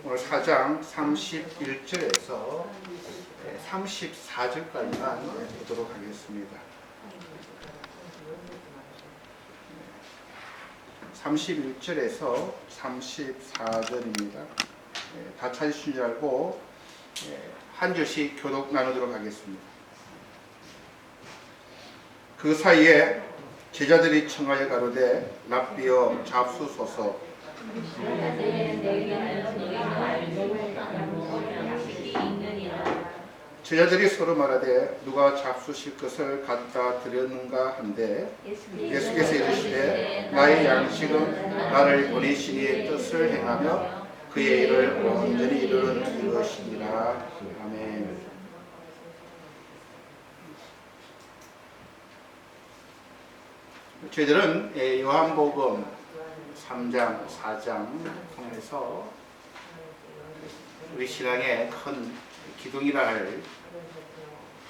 오늘 4장 31절에서 34절까지만 보도록 하겠습니다. 31절에서 34절입니다. 다 찾으신 줄 알고 한 절씩 교독 나누도록 하겠습니다. 그 사이에 제자들이 청하여 가로되 랍비여 잡수소서. 제자들이 서로 말하되 누가 잡수실 것을 갖다 드렸는가 한데 예수께서 이르시되 나의 양식은 나를 보내신 이의 뜻을 행하며 그의 일을 온전히 이루는 이것이니라. 아멘. 저희들은 요한복음 3장, 4장 통해서 우리 신앙의 큰 기둥이라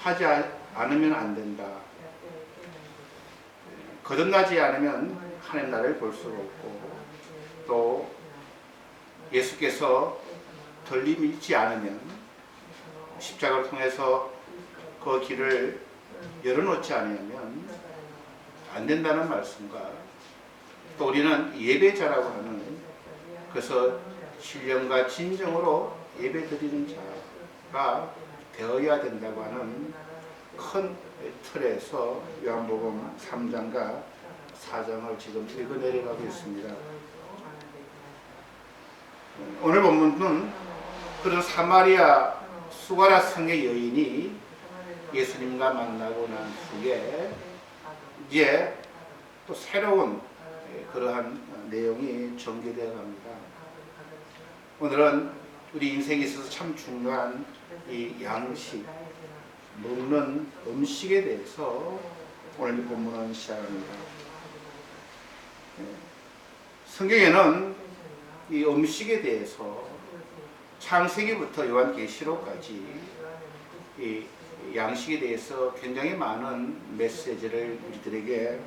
하지 않으면 안 된다. 거듭나지 않으면 하나님 나라를 볼 수가 없고, 또 예수께서 덜림이 있지 않으면 십자가를 통해서 그 길을 열어놓지 않으면 안 된다는 말씀과, 또 우리는 예배자라고 하는, 그래서 신령과 진정으로 예배드리는 자가 되어야 된다고 하는 큰 틀에서 요한복음 3장과 4장을 지금 읽어내려가고 있습니다. 오늘 본문은 그런 사마리아 수가라 성의 여인이 예수님과 만나고 난 후에 이제 또 새로운 그러한 내용이 전개되어 갑니다. 오늘은 우리 인생에 있어서 참 중요한 이 양식, 먹는 음식에 대해서 오늘 본문은 시작합니다. 성경에는 이 음식에 대해서 창세기부터 요한계시록까지 이 양식에 대해서 굉장히 많은 메시지를 우리들에게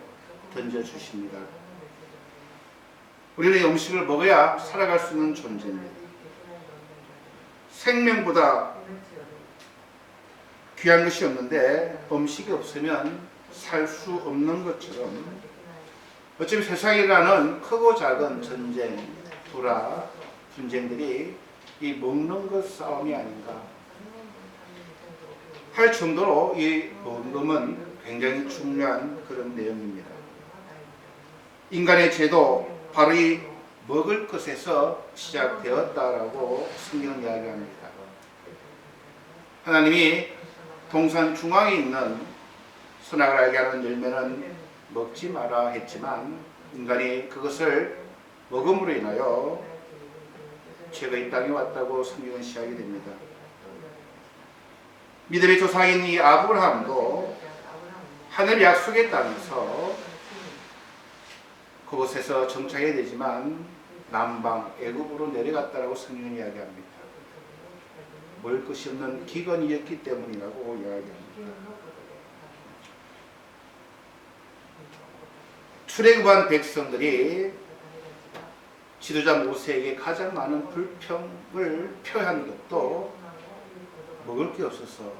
던져주십니다. 우리는 음식을 먹어야 살아갈 수 있는 존재입니다. 생명보다 귀한 것이 없는데 음식이 없으면 살 수 없는 것처럼 어쩌면 세상이라는 크고 작은 전쟁, 불화, 분쟁들이 이 먹는 것 싸움이 아닌가 할 정도로 이 먹음은 굉장히 중요한 그런 내용입니다. 인간의 죄도 바로 이 먹을 것에서 시작되었다라고 성경은 이야기합니다. 하나님이 동산 중앙에 있는 선악을 알게 하는 열매는 먹지 마라 했지만 인간이 그것을 먹음으로 인하여 죄가 이 땅에 왔다고 성경은 시작이 됩니다. 믿음의 조상인 이 아브라함도 하늘 약속의 땅에서 그곳에서 정착해야 되지만 남방 애굽으로 내려갔다라고 성경은 이야기합니다. 먹을 것이 없는 기근이었기 때문이라고 이야기합니다. 출애굽한 백성들이 지도자 모세에게 가장 많은 불평을 표한 것도 먹을 게 없어서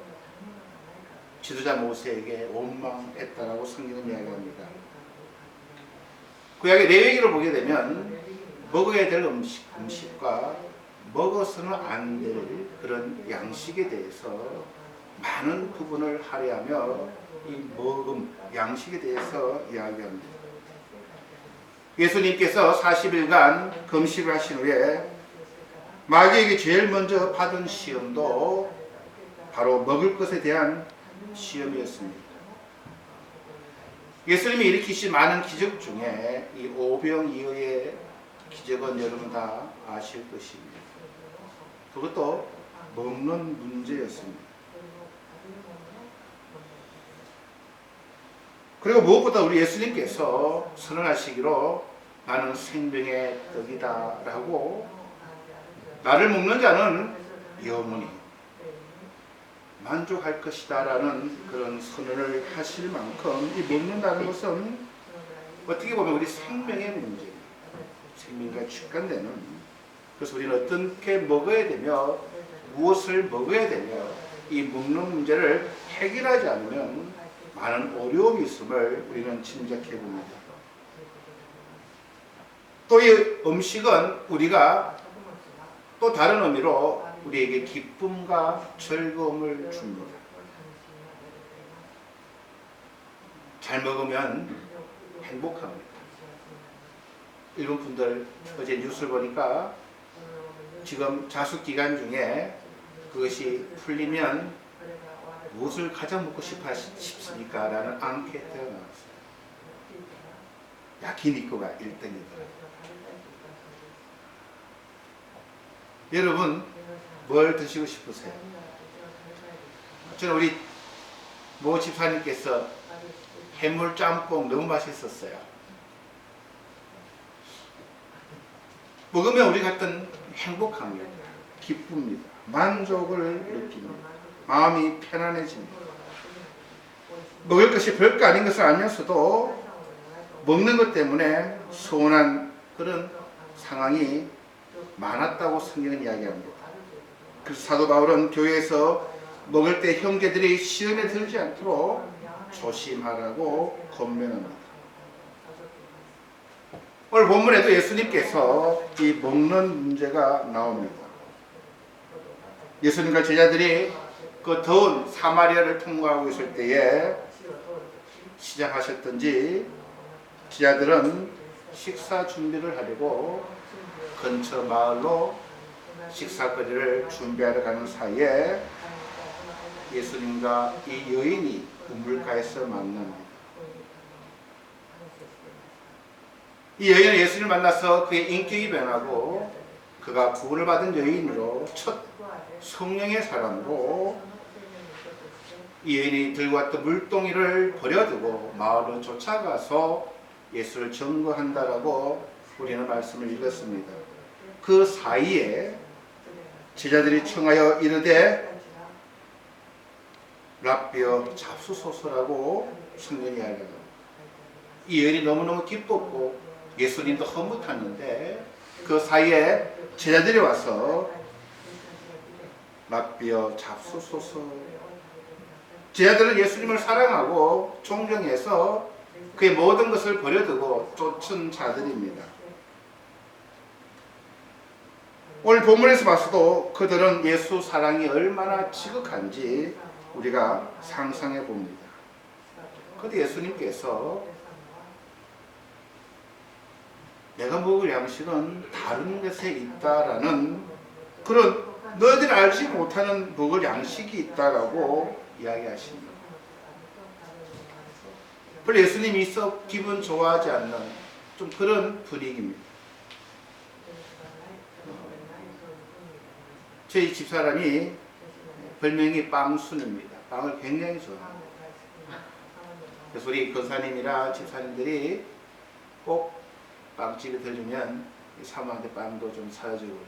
지도자 모세에게 원망했다라고 성경은 이야기합니다. 구약의 레위기를 보게 되면 먹어야 될 음식과 먹어서는 안 될 그런 양식에 대해서 많은 부분을 할애하며 이 먹음, 양식에 대해서 이야기합니다. 예수님께서 40일간 금식을 하신 후에 마귀에게 제일 먼저 받은 시험도 바로 먹을 것에 대한 시험이었습니다. 예수님이 일으키신 많은 기적 중에 이 오병이어의 기적은 여러분 다 아실 것입니다. 그것도 먹는 문제였습니다. 그리고 무엇보다 우리 예수님께서 선언하시기로 나는 생명의 떡이다 라고, 나를 먹는 자는 영원히 만족할 것이다 라는 그런 선언을 하실 만큼 이 먹는다는 것은 어떻게 보면 우리 생명의 문제입니다. 생명과 직관되는 그래서 우리는 어떻게 먹어야 되며 무엇을 먹어야 되며 이 먹는 문제를 해결하지 않으면 많은 어려움이 있음을 우리는 짐작해 봅니다. 또 이 음식은 우리가 또 다른 의미로 우리에게 기쁨과 즐거움을 줍니다. 잘 먹으면 행복합니다. 일본 분들 어제 뉴스를 보니까 지금 자숙 기간 중에 그것이 풀리면 무엇을 가장 먹고 싶습니까? 라는 앙케이트가 나왔어요. 야키니쿠가 1등이더라고요. 여러분 뭘 드시고 싶으세요? 저는 우리 모 집사님께서 해물 짬뽕 너무 맛있었어요. 먹으면 우리 같은 행복합니다. 기쁩니다. 만족을 느낍니다. 마음이 편안해집니다. 먹을 것이 별거 아닌 것을 알면서도 먹는 것 때문에 서운한 그런 상황이 많았다고 성경은 이야기합니다. 그래서 사도 바울은 교회에서 먹을 때 형제들이 시험에 들지 않도록 조심하라고 권면합니다. 오늘 본문에도 예수님께서 이 먹는 문제가 나옵니다. 예수님과 제자들이 그 더운 사마리아를 통과하고 있을 때에 시작하셨던지 제자들은 식사 준비를 하려고 근처 마을로 식사거리를 준비하러 가는 사이에 예수님과 이 여인이 우물가에서 만납니다. 이 여인은 예수님을 만나서 그의 인격이 변하고 그가 구원을 받은 여인으로 첫 성령의 사람으로 이 여인이 들고 왔던 물동이를 버려두고 마을로 쫓아가서 예수를 증거한다라고 우리는 말씀을 읽었습니다. 그 사이에 제자들이 청하여 이르되 랍비여 잡수소서라고 성경이 이야기합니다. 이 여인이 너무너무 기뻤고 예수님도 허뭇했는데 그 사이에 제자들이 와서 랍비여 잡수소서. 제자들은 예수님을 사랑하고 존경해서 그의 모든 것을 버려두고 쫓은 자들입니다. 오늘 본문에서 봐서도 그들은 예수 사랑이 얼마나 지극한지 우리가 상상해 봅니다. 그런데 예수님께서 내가 먹을 양식은 다른 것에 있다라는 그런 너희들이 알지 못하는 먹을 양식이 있다라고 이야기하십니다. 별로 예수님이 썩 기분 좋아하지 않는 좀 그런 분위기입니다. 저희 집사람이 별명이 빵순입니다. 빵을 굉장히 좋아합니다. 그래서 우리 권사님이랑 집사님들이 꼭 빵집에 들르면 사모한테 빵도 좀 사주고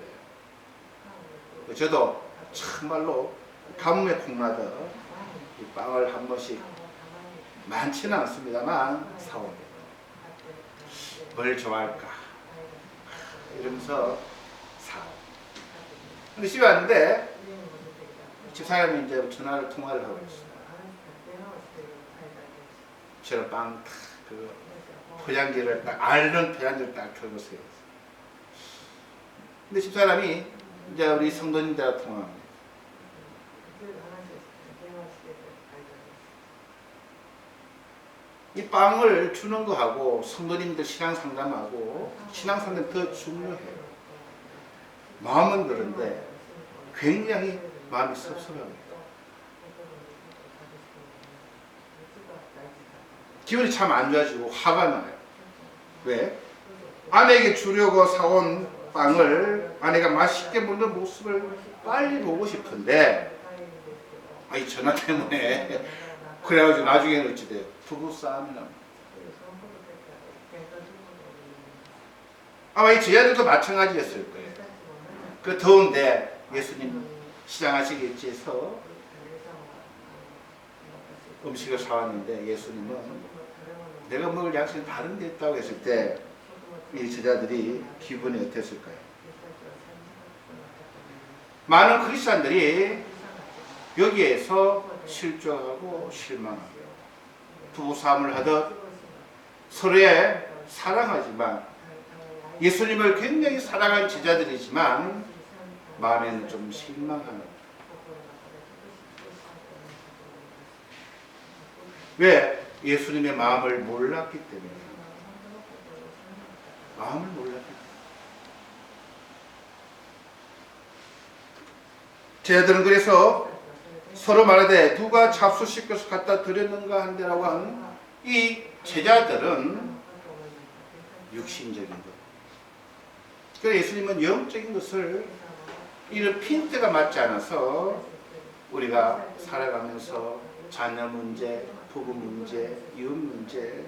그래요. 저도 정말로 가뭄에 콩나듯 이 빵을 한 번씩 많지는 않습니다만 사옵니다. 뭘 좋아할까 이러면서 사. 근데 집에 왔는데 집사람이 이제 통화를 하고 있어요. 저는 빵 그 포장지를 딱 앓는 포장지를 딱 들고 있어요. 근데 집사람이 이제 우리 성도님들하고 통화합니다. 이 빵을 주는 거하고 성도님들 신앙 상담하고 신앙 상담 더 중요해요. 마음은 그런데 굉장히 마음이 섭섭합니다. 기분이 참 안 좋아지고 화가 나요. 왜? 아내에게 주려고 사온 빵을 아내가 맛있게 먹는 모습을 빨리 보고 싶은데 이 전화 때문에 그래가지고 나중에는 어찌 돼요? 부부싸움이 납니다. 아마 이 제자들도 마찬가지였을 거예요. 그 더운데 예수님 시장하시겠지 해서 음식을 사왔는데 예수님은 내가 먹을 양식은 다른 데 있다고 했을 때 이 제자들이 기분이 어땠을까요? 많은 크리스찬들이 여기에서 실족하고 실망하고 부부싸움을 하듯 서로의 사랑하지만 예수님을 굉장히 사랑한 제자들이지만 마음에는 좀 실망하는. 왜? 예수님의 마음을 몰랐기 때문에. 마음을 몰랐기 때문에. 제자들은 그래서 서로 말하되 누가 잡수시켜서 갖다 드렸는가 한데라고 한 이 제자들은 육신적인 것. 그래서 예수님은 영적인 것을 이런 핀트가 맞지 않아서 우리가 살아가면서 자녀 문제, 부부 문제, 이웃 문제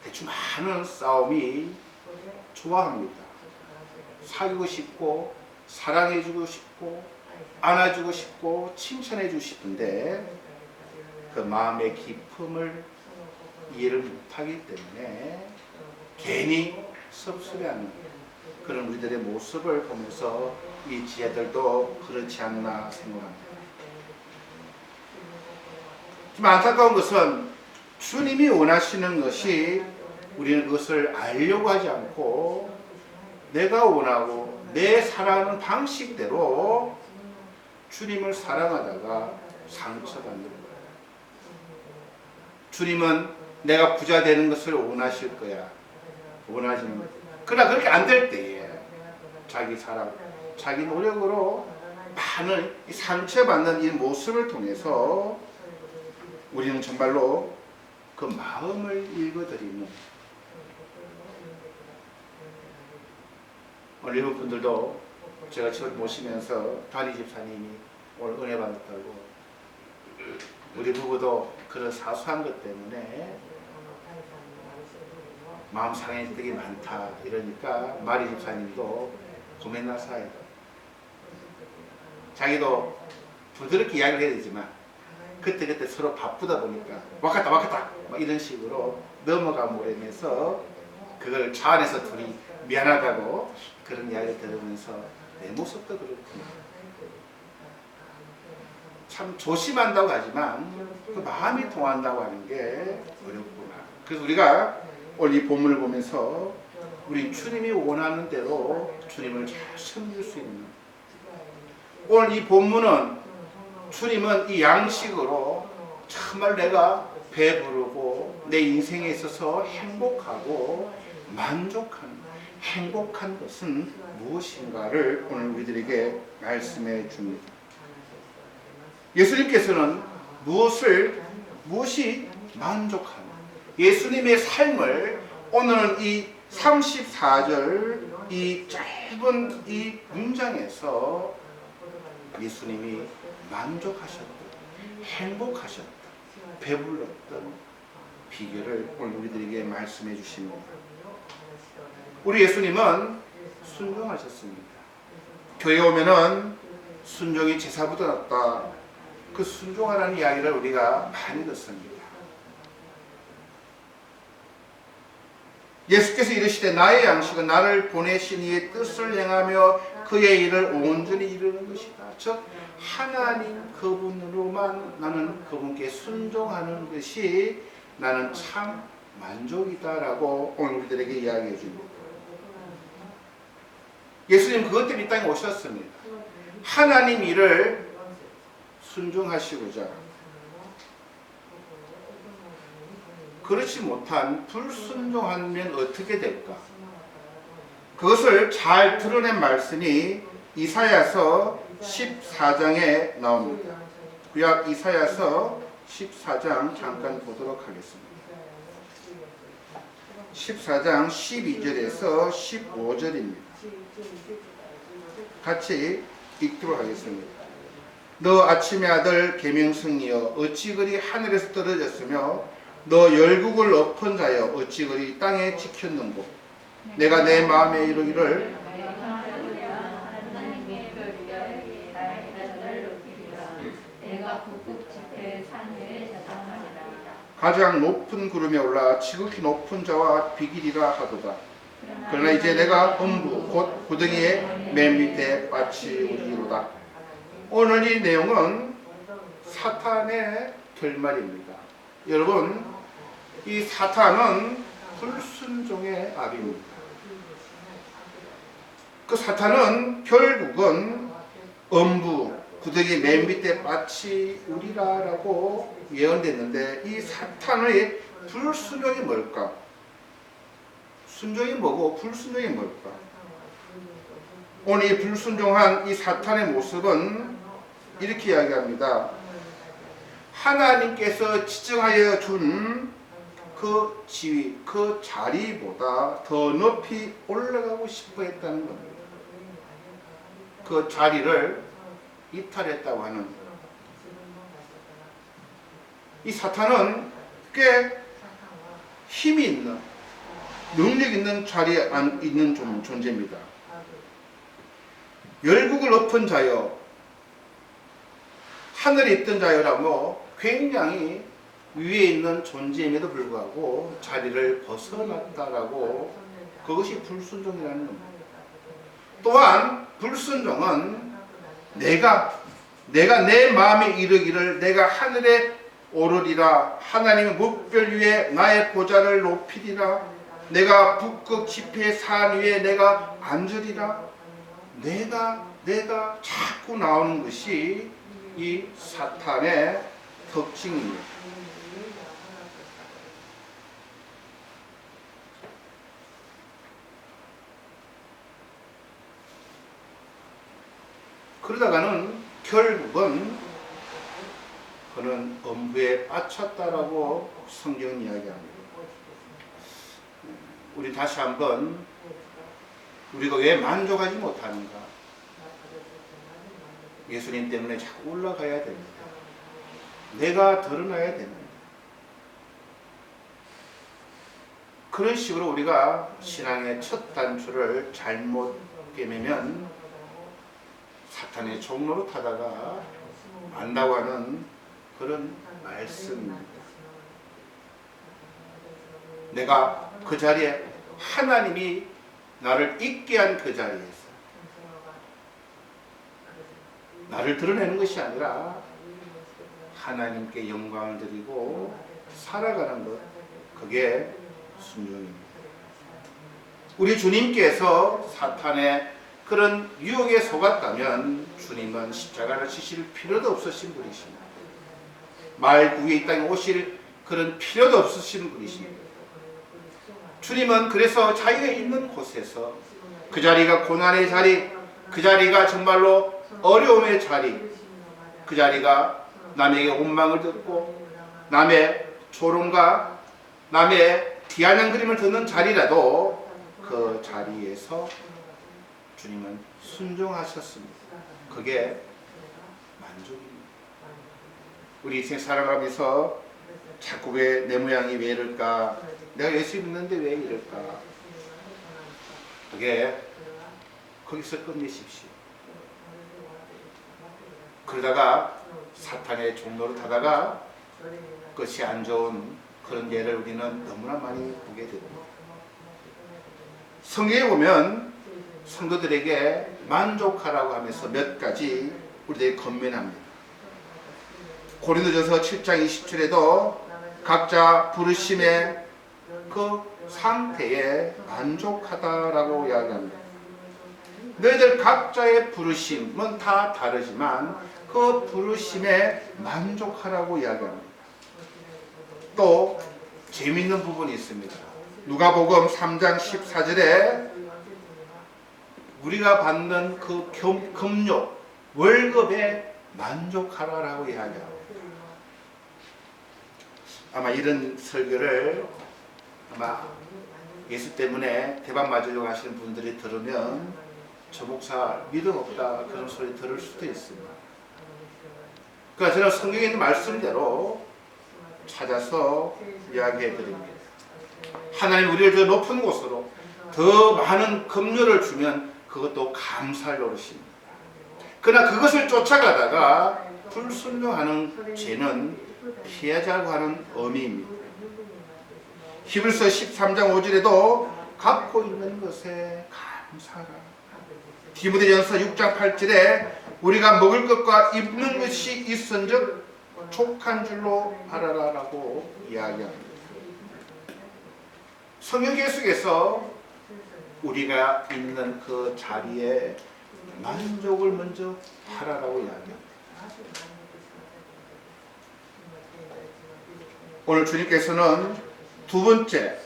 대충 많은 싸움이 좋아합니다. 사귀고 싶고 사랑해주고 싶고 안아주고 싶고 칭찬해주고 싶은데 그 마음의 깊음을 이해를 못하기 때문에 괜히 섭섭해하는 그런 우리들의 모습을 보면서 이 지혜들도 그렇지 않나 생각합니다. 좀 안타까운 것은 주님이 원하시는 것이 우리는 그것을 알려고 하지 않고 내가 원하고 내 사랑하는 방식대로 주님을 사랑하다가 상처받는 거예요. 주님은 내가 부자 되는 것을 원하실 거야. 원하시는 거야. 그러나 그렇게 안 될 때에 자기 사랑, 자기 노력으로 많은 상처받는 이 모습을 통해서 우리는 정말로 그 마음을 읽어드리는 오늘 일부 분들도 제가 지금 모시면서 단위 집사님이 오늘 은혜 받았다고 우리 부부도 그런 사소한 것 때문에 마음 상해질 때가 많다 이러니까 마리 집사님도 고민나사예요. 자기도 부드럽게 이야기를 해야 되지만 그때 서로 바쁘다 보니까 와갔다 막 이런 식으로 넘어가 버리면서 그걸 차 안에서 둘이 미안하다고 그런 이야기를 들으면서 내 모습도 그렇구나. 참 조심한다고 하지만 그 마음이 통한다고 하는 게 어렵구나. 그래서 우리가 오늘 이 본문을 보면서 우리 주님이 원하는 대로 주님을 잘 섬길 수 있는 오늘 이 본문은 주님은 이 양식으로 정말 내가 배부르고 내 인생에 있어서 행복하고 만족한 행복한 것은 무엇인가를 오늘 우리들에게 말씀해 줍니다. 예수님께서는 무엇이 만족하는 예수님의 삶을 오늘 이 34절 이 짧은 이 문장에서 예수님이 만족하셨다, 행복하셨다, 배불렀던 비결을 오늘 우리들에게 말씀해 주십니다. 우리 예수님은 순종하셨습니다. 교회 오면은 순종이 제사보다 낫다. 그 순종하라는 이야기를 우리가 많이 듣습니다. 예수께서 이르시되 나의 양식은 나를 보내신 이의 뜻을 행하며 그의 일을 온전히 이루는 것이다. 즉 하나님 그분으로만 나는 그분께 순종하는 것이 나는 참 만족이다라고 오늘 우리들에게 이야기해 줍니다. 예수님 그것 때문에 이 땅에 오셨습니다. 하나님 일을 순종하시고자 그렇지 못한 불순종하면 어떻게 될까? 그것을 잘 드러낸 말씀이 이사야서 14장에 나옵니다. 구약 이사야서 14장 잠깐 보도록 하겠습니다. 14장 12절에서 15절입니다. 같이 읽도록 하겠습니다. 너 아침의 아들 계명성이여 어찌 그리 하늘에서 떨어졌으며 너 열국을 엎은 자여 어찌 그리 땅에 지켰는고 내가 내 마음에 이르기를 가장 높은 구름에 올라 지극히 높은 자와 비기리라 하도다. 그러나 이제 내가 음부 곧 구덩이의 맨 밑에 빠치우리로다. 오늘 이 내용은 사탄의 결말입니다. 여러분, 이 사탄은 불순종의 아비입니다. 그 사탄은 결국은 엄부, 구덩이 맨 밑에 빠치우리라라고 예언됐는데, 이 사탄의 불순종이 뭘까? 순종이 뭐고 불순종이 뭘까? 오늘 이 불순종한 이 사탄의 모습은 이렇게 이야기합니다. 하나님께서 지정하여 준 그 지위, 그 자리보다 더 높이 올라가고 싶어 했다는 겁니다. 그 자리를 이탈했다고 하는. 이 사탄은 꽤 힘이 있는, 능력 있는 자리에 있는 존재입니다. 열국을 엎은 자여, 하늘에 있던 자여라고 굉장히 위에 있는 존재임에도 불구하고 자리를 벗어났다라고, 그것이 불순종이라는 겁니다. 또한 불순종은 내가 내 마음에 이르기를 내가 하늘에 오르리라, 하나님의 뭇별 위에 나의 보좌를 높이리라, 내가 북극 지폐의 산 위에 내가 앉으리라, 내가 자꾸 나오는 것이 이 사탄의 특징입니다. 그러다가는 결국은 그는 엄부에 빠쳤다라고 성경은 이야기합니다. 우리 다시 한번 우리가 왜 만족하지 못하는가? 예수님 때문에 자꾸 올라가야 됩니다. 내가 드러나야 됩니다. 그런 식으로 우리가 신앙의 첫 단추를 잘못 깨매면 사탄의 종로로 타다가 만다고 하는 그런 말씀입니다. 내가 그 자리에, 하나님이 나를 있게 한 그 자리에서 나를 드러내는 것이 아니라 하나님께 영광을 드리고 살아가는 것, 그게 순종입니다. 우리 주님께서 사탄의 그런 유혹에 속았다면 주님은 십자가를 지실 필요도 없으신 분이십니다. 말구에 이 땅에 오실 그런 필요도 없으신 분이십니다. 주님은 그래서 자기가 있는 곳에서, 그 자리가 고난의 자리, 그 자리가 정말로 어려움의 자리, 그 자리가 남에게 원망을 듣고 남의 조롱과 남의 비아냥거림을 듣는 자리라도 그 자리에서 주님은 순종하셨습니다. 그게 만족입니다. 우리 인생 살아가면서 자꾸 왜 내 모양이 왜 이럴까? 내가 예수 믿는데 왜 이럴까? 그게 거기서 끝내십시오. 그러다가 사탄의 종로로 타다가 그것이 안 좋은 그런 예를 우리는 너무나 많이 보게 됩니다. 성경에 보면 성도들에게 만족하라고 하면서 몇 가지 우리들이 권면합니다. 고린도전서 7장 27에도 각자 부르심의 그 상태에 만족하다라고 이야기합니다. 너희들 각자의 부르심은 다 다르지만 그 부르심에 만족하라고 이야기합니다. 또 재미있는 부분이 있습니다. 누가복음 3장 14절에 우리가 받는 그 급료, 월급에 만족하라라고 이야기합니다. 아마 이런 설교를 아마 예수 때문에 대박 맞으려고 하시는 분들이 들으면 저 목사 믿음 없다 그런 소리 들을 수도 있습니다. 그러니까 저는 성경에 있는 말씀대로 찾아서 이야기해 드립니다. 하나님 우리를 더 높은 곳으로 더 많은 급료를 주면 그것도 감사할 노릇입니다. 그러나 그것을 쫓아가다가 불순종하는 죄는 피하자고 하는 의미입니다. 히브리서 13장 5절에도 갖고 있는 것에 감사하라. 디모데전서 6장 8절에 우리가 먹을 것과 입는 것이 있은즉 족한 줄로 알아라라고 이야기합니다. 성경 계속해서 우리가 있는 그 자리에 만족을 먼저 하라라고 이야기합니다. 오늘 주님께서는 두 번째,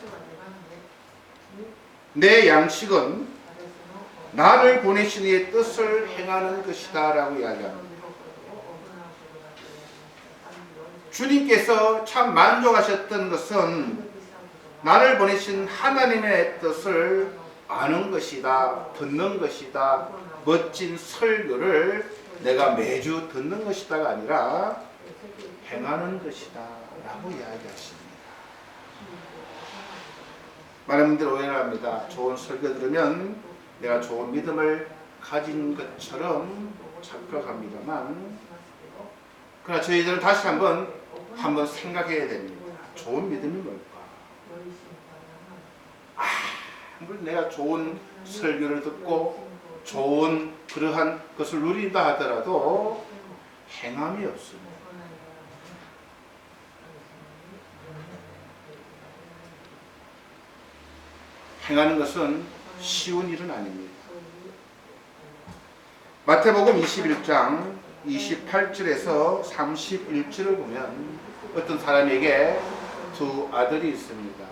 내 양식은 나를 보내신 이의 뜻을 행하는 것이다 라고 이야기합니다. 주님께서 참 만족하셨던 것은 나를 보내신 하나님의 뜻을 아는 것이다, 듣는 것이다, 멋진 설교를 내가 매주 듣는 것이다가 아니라 행하는 것이다 라고 이야기하십니다. 많은 분들이 오해를 합니다. 좋은 설교 들으면 내가 좋은 믿음을 가진 것처럼 착각합니다만, 그러나 저희들은 다시 한번 생각해야 됩니다. 좋은 믿음이 뭘까? 아무리 내가 좋은 설교를 듣고 좋은 그러한 것을 누린다 하더라도 행함이 없습니다. 행하는 것은 쉬운 일은 아닙니다. 마태복음 21장 28절에서 31절을 보면 어떤 사람에게 두 아들이 있습니다.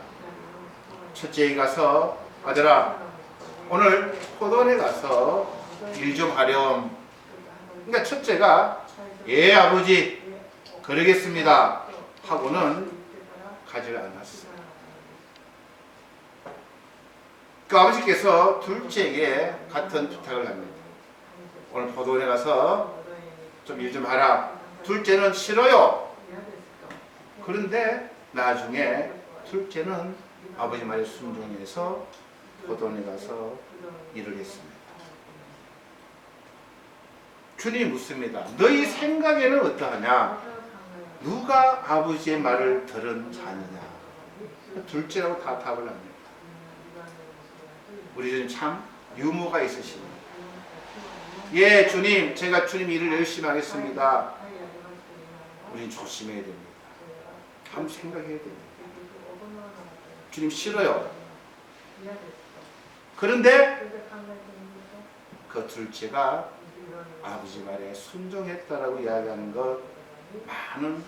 첫째에 가서 아들아 오늘 포도원에 가서 일 좀 하렴. 그러니까 첫째가 예 아버지 그러겠습니다 하고는 가지를 않았어요. 그 아버지께서 둘째에게 같은 부탁을 합니다. 오늘 포도원에 가서 좀 일 좀 하라. 둘째는 싫어요. 그런데 나중에 둘째는 아버지 말에 순종해서 포도원에 가서 일을 했습니다. 주님이 묻습니다. 너희 생각에는 어떠하냐? 누가 아버지의 말을 들은 자느냐? 둘째라고 다 답을 합니다. 우리 주님 참 유머가 있으십니다. 예 주님, 제가 주님 일을 열심히 하겠습니다. 우린 조심해야 됩니다. 한번 생각해야 됩니다. 주님 싫어요. 그런데 그 둘째가 아버지 말에 순종했다라고 이야기하는 것, 많은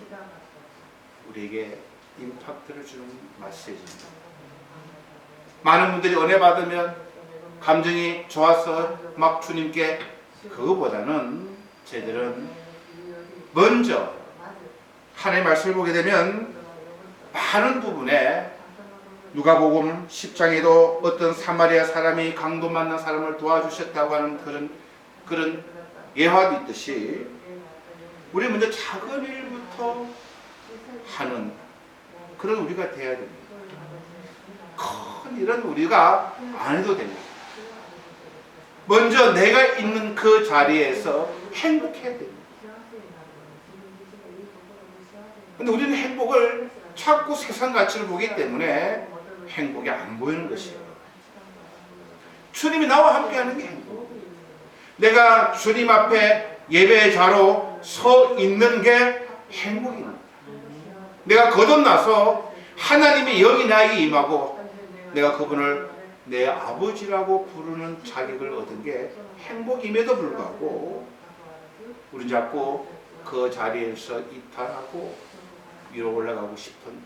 우리에게 임팩트를 주는 메시지입니다. 많은 분들이 은혜 받으면 감정이 좋아서 막 주님께, 그거보다는 저희들은 먼저 하나님의 말씀을 보게 되면 많은 부분에 누가복음 10장에도 어떤 사마리아 사람이 강도 만난 사람을 도와주셨다고 하는 그런 예화도 있듯이 우리 먼저 작은 일부터 하는 그런 우리가 돼야 됩니다. 큰 일은 우리가 안 해도 됩니다. 먼저 내가 있는 그 자리에서 행복해야 됩니다. 근데 우리는 행복을 자꾸 세상 가치를 보기 때문에 행복이 안 보이는 것이에요. 주님이 나와 함께하는 게 행복. 내가 주님 앞에 예배자로 서 있는 게 행복입니다. 내가 거듭나서 하나님이 여기 나에게 임하고 내가 그분을 내 아버지라고 부르는 자격을 얻은 게 행복임에도 불구하고 우리는 자꾸 그 자리에서 이탈하고 위로 올라가고 싶은,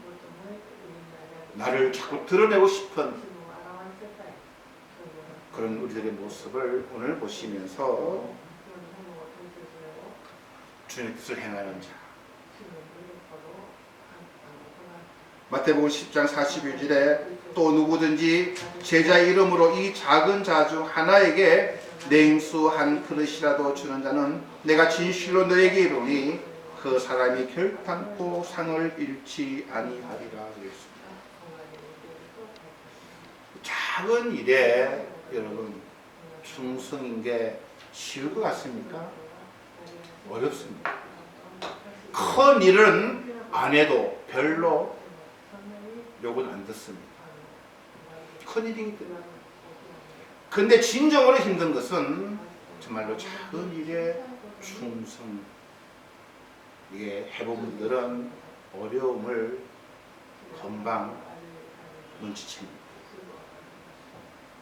나를 자꾸 드러내고 싶은 그런 우리들의 모습을 오늘 보시면서 주님의 뜻을 행하는 자, 마태복음 10장 41절에 또 누구든지 제자의 이름으로 이 작은 자 중 하나에게 냉수 한 그릇이라도 주는 자는 내가 진실로 너에게 이르노니 그 사람이 결탄코 상을 잃지 아니하리라 그랬습니다. 작은 일에 여러분 충성인 게 쉬울 것 같습니까? 어렵습니다. 큰 일은 안 해도 별로 욕은 안 듣습니다. 큰 일이기 때문에. 근데 진정으로 힘든 것은 정말로 작은 일에 충성. 이게 해본 분들은 어려움을 금방 눈치챕니다.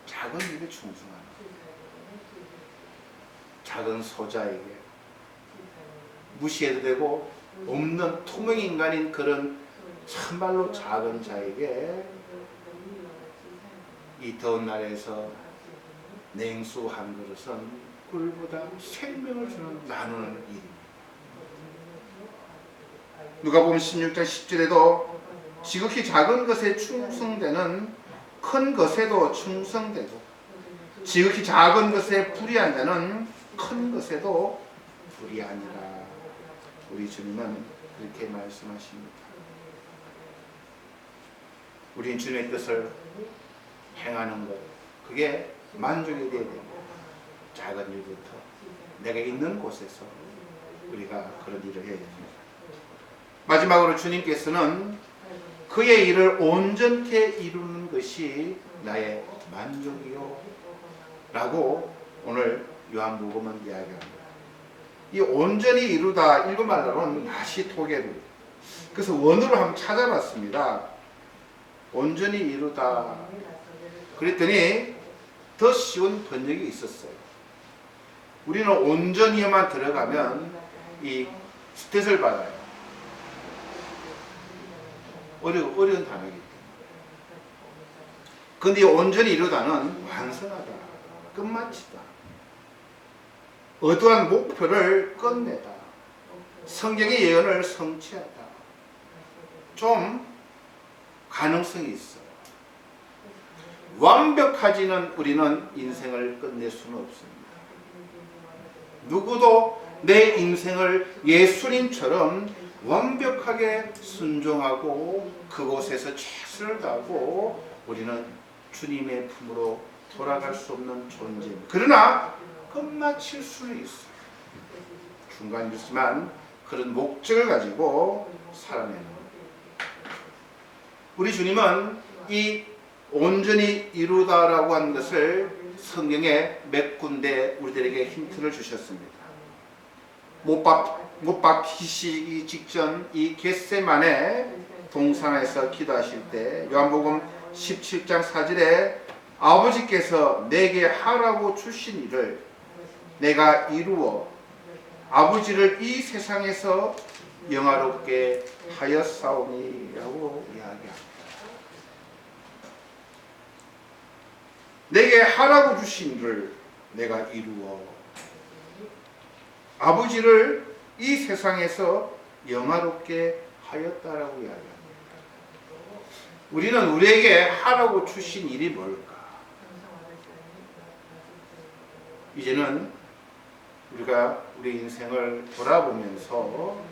작은 일에 충성하는, 작은 소자에게 무시해도 되고 없는 투명인간인 그런 참말로 작은 자에게 이 더운 날에서 냉수 한 그릇은 꿀보다 생명을 주는 나누는 일입니다. 누가복음 16장 10절에도 지극히 작은 것에 충성되는 큰 것에도 충성되고 지극히 작은 것에 불의한 자는 큰 것에도 불의하니라. 우리 주님은 그렇게 말씀하십니다. 우리는 주님의 뜻을 행하는 것, 그게 만족이 되어야 됩니다. 작은 일부터 내가 있는 곳에서 우리가 그런 일을 해야 됩니다. 마지막으로 주님께서는 그의 일을 온전케 이루는 것이 나의 만족이요 라고 오늘 요한복음은 이야기합니다. 이 온전히 이루다 일본말로는 나시토게루. 그래서 원어로 한번 찾아봤습니다. 온전히 이루다. 그랬더니 더 쉬운 번역이 있었어요. 우리는 온전히만 들어가면 이 스탯을 받아요. 어려운 단어이기 때문에. 근데 온전히 이루다는 완성하다, 끝마치다, 어떠한 목표를 끝내다, 성경의 예언을 성취하다. 좀 가능성이 있어요. 완벽하지는 우리는 인생을 끝낼 수는 없습니다. 누구도 내 인생을 예수님처럼 완벽하게 순종하고 그곳에서 최선을 다하고 우리는 주님의 품으로 돌아갈 수 없는 존재입니다. 그러나 끝마칠 수는 있어요. 중간이 있지만 그런 목적을 가지고 살아내는 거예요. 우리 주님은 이 온전히 이루다라고 하는 것을 성경에 몇 군데 우리들에게 힌트를 주셨습니다. 못 박히시기 직전 이 겟세마네 동산에서 기도하실 때 요한복음 17장 4절에 아버지께서 내게 하라고 주신 일을 내가 이루어 아버지를 이 세상에서 영화롭게 하였사오니라고 이야기합니다. 내게 하라고 주신 일을 내가 이루어 아버지를 이 세상에서 영화롭게 하였다라고 이야기합니다. 우리는 우리에게 하라고 주신 일이 뭘까? 이제는 우리가 우리 인생을 돌아보면서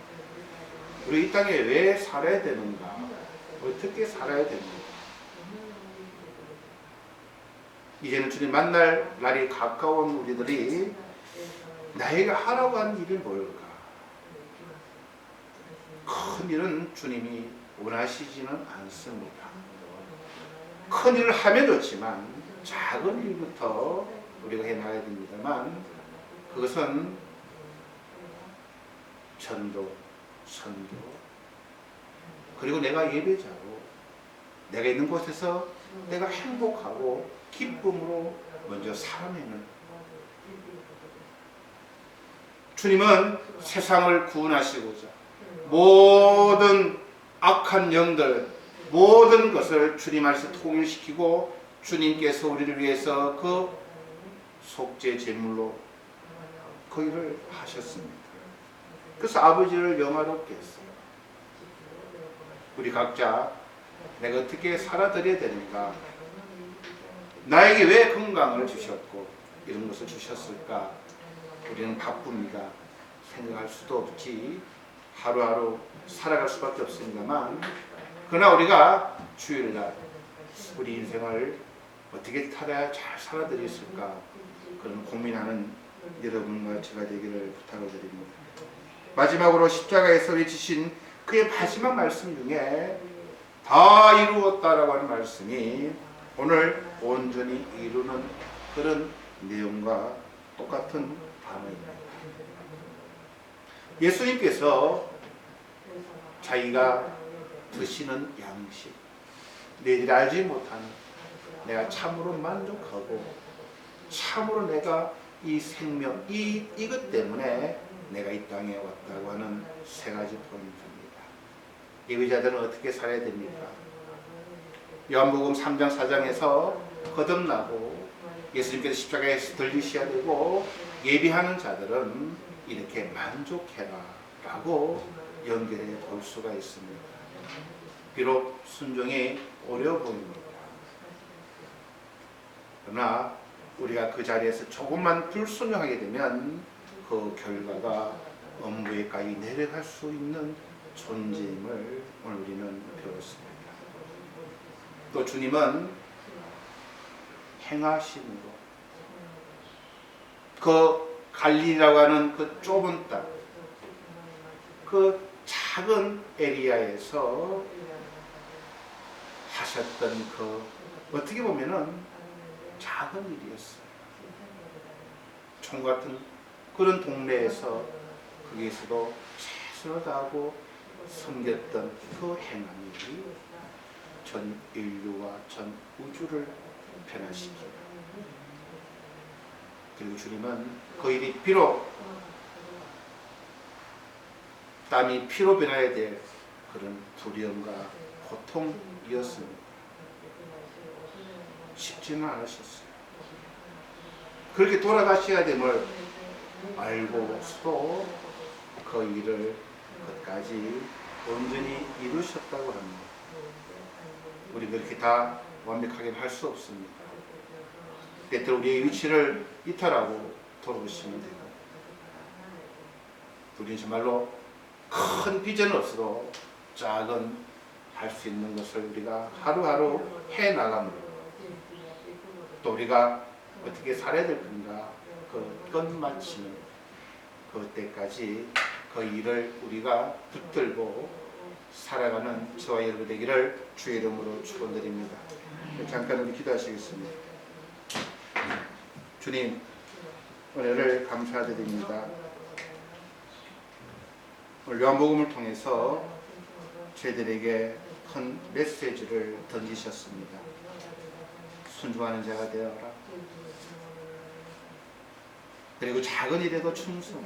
우리 이 땅에 왜 살아야 되는가? 어떻게 살아야 되는가? 이제는 주님 만날 날이 가까운 우리들이 나에게 하라고 하는 일이 뭘까? 큰 일은 주님이 원하시지는 않습니다. 큰 일을 하면 좋지만 작은 일부터 우리가 해나가야 됩니다만 그것은 전도, 선교, 그리고 내가 예배자로 내가 있는 곳에서 내가 행복하고 기쁨으로 먼저 살아내는 주님은 세상을 구원하시고자 모든 악한 영들 모든 것을 주님 안에서 통일시키고 주님께서 우리를 위해서 그 속죄 제물로 그 일을 하셨습니다. 그래서 아버지를 영화롭게 했어요. 우리 각자 내가 어떻게 살아드려야 되는가, 나에게 왜 건강을 주셨고 이런 것을 주셨을까, 우리는 바쁩니다. 생각할 수도 없지 하루하루 살아갈 수밖에 없습니다만 그러나 우리가 주일날 우리 인생을 어떻게 살아야 잘 살아드릴 수 있을까 그런 고민하는 여러분과 제가 되기를 부탁을 드립니다. 마지막으로 십자가에서 외치신 그의 마지막 말씀 중에 다 이루었다라고 하는 말씀이 오늘 온전히 이루는 그런 내용과 똑같은 단어입니다. 예수님께서 자기가 드시는 양식, 너희들이 알지 못하는 내가 참으로 만족하고 참으로 내가 이 생명, 이것 때문에 내가 이 땅에 왔다고 하는 세 가지 포인트입니다. 예비자들은 어떻게 살아야 됩니까? 요한복음 3장 4장에서 거듭나고 예수님께서 십자가에서 들리셔야 되고 예비하는 자들은 이렇게 만족해라 라고 연결해 볼 수가 있습니다. 비록 순종이 어려워 보입니다. 그러나 우리가 그 자리에서 조금만 불순종하게 되면 그 결과가 엄부에까지 내려갈 수 있는 존재임을 오늘 우리는 배웠습니다. 또 주님은 행하심으로 그 갈릴리라고 하는 그 좁은 땅, 그 작은 에리아에서 하셨던 그 어떻게 보면은 작은 일이었어요. 총 같은 그런 동네에서 거기에서도 최선을 다하고 섬겼던 그 행함이 전 인류와 전 우주를 변화시키고, 그리고 주님은 그 일이 비록 땀이 피로 변해야 될 그런 두려움과 고통이었습니다. 쉽지는 않으셨어요. 그렇게 돌아가셔야 됨을 알고서도 그 일을 끝까지 온전히 이루셨다고 합니다. 우리 그렇게 다 완벽하게는 할 수 없습니다. 때때로 우리의 위치를 이탈하고 돌아오시면 돼요. 우리는 정말로 큰 비전은 없어도 작은 할 수 있는 것을 우리가 하루하루 해나가므로 또 우리가 어떻게 살아야 될 건가 그 끝마치는 그때까지 그 일을 우리가 붙들고 살아가는 저와 여러분 되기를 주의 이름으로 축원드립니다. 잠깐 우리 기도하시겠습니다. 주님, 은혜를 감사드립니다. 오늘 요한복음을 통해서 저희들에게 큰 메시지를 던지셨습니다. 순종하는 자가 되어라. 그리고 작은 일에도 충성.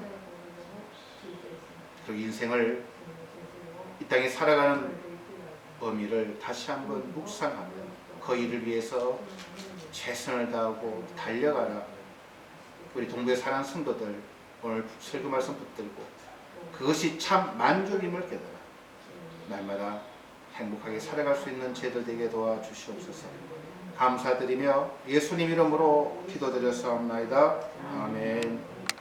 그리고 인생을 이 땅에 살아가는 의미를 다시 한번 묵상하며 그 일을 위해서 최선을 다하고 달려가라. 우리 동부에 사는 성도들 오늘 설교 말씀 붙들고 그것이 참 만족임을 깨달아 날마다 행복하게 살아갈 수 있는 제들 되게 도와주시옵소서. 감사드리며 예수님 이름으로 기도드렸사옵나이다. 아멘.